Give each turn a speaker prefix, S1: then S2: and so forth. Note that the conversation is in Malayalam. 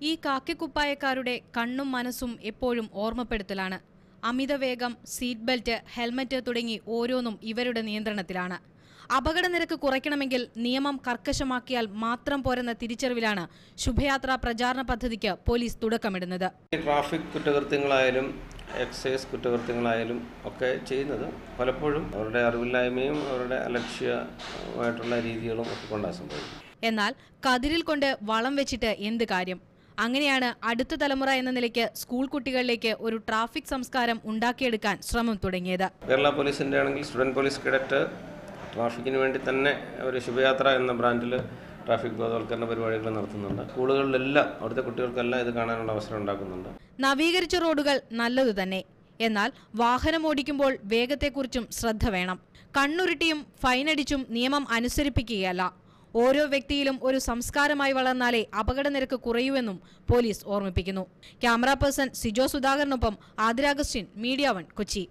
S1: ഈ കാക്കിക്കുപ്പായക്കാരുടെ കണ്ണും മനസ്സും എപ്പോഴും ഓർമ്മപ്പെടുത്തലാണ്. അമിതവേഗം, സീറ്റ് ബെൽറ്റ്, ഹെൽമറ്റ് തുടങ്ങി ഓരോന്നും ഇവരുടെ നിയന്ത്രണത്തിലാണ്. അപകടനിരക്ക് കുറയ്ക്കണമെങ്കിൽ നിയമം കർക്കശമാക്കിയാൽ മാത്രം പോരെന്ന തിരിച്ചറിവിലാണ് ശുഭയാത്ര പ്രചാരണ പദ്ധതിക്ക് പോലീസ് തുടക്കമിടുന്നത്.
S2: ട്രാഫിക് കുറ്റകൃത്യങ്ങളായാലും എക്സൈസ് കുറ്റകൃത്യങ്ങളായാലും ഒക്കെ ചെയ്യുന്നത് പലപ്പോഴും അവരുടെ അറിവില്ലായ്മയും അവരുടെ അലക്ഷ്യമായിട്ടുള്ള രീതികളും ഒക്കെ കൊണ്ടാണ് സംഭവിക്കുന്നത്.
S1: എന്നാൽ കതിരിൽ കൊണ്ട് വളം വെച്ചിട്ട് എന്ത് കാര്യം? അങ്ങനെയാണ് അടുത്ത തലമുറ എന്ന നിലയ്ക്ക് സ്കൂൾ കുട്ടികളിലേക്ക് ഒരു ട്രാഫിക് സംസ്കാരം ഉണ്ടാക്കിയെടുക്കാൻ ശ്രമം തുടങ്ങിയത്.
S2: കേരള പോലീസിൻ്റെ ആണെങ്കിൽ സ്റ്റുഡൻറ് പോലീസ് കേഡറ്റ് ട്രാഫിക്കിന് വേണ്ടി തന്നെ ഒരു ശുഭയാത്ര എന്ന ബ്രാൻഡിൽ ട്രാഫിക് ബോധവൽക്കരണ പരിപാടികൾ നടത്തുന്നുണ്ട്. സ്കൂളുകളിലെല്ലാം അവിടുത്തെ കുട്ടികൾക്കെല്ലാം ഇത് കാണാനുള്ള അവസരം ഉണ്ടാക്കുന്നുണ്ട്.
S1: നവീകരിച്ച റോഡുകൾ നല്ലതു തന്നെ. എന്നാൽ വാഹനം ഓടിക്കുമ്പോൾ വേഗത്തെക്കുറിച്ചും ശ്രദ്ധ വേണം. കണ്ണുരുട്ടിയും ഫൈനടിച്ചും നിയമം അനുസരിപ്പിക്കുകയല്ല. ഓരോ വ്യക്തിയിലും ഒരു സംസ്കാരമായി വളർന്നാലേ അപകടനിരക്ക് കുറയൂവെന്നും പോലീസ് ഓർമ്മിപ്പിക്കുന്നു. ക്യാമറ പേഴ്സൺ സിജോ സുധാകരനൊപ്പം ആതിര അഗസ്റ്റിൻ, മീഡിയ 1, കൊച്ചി.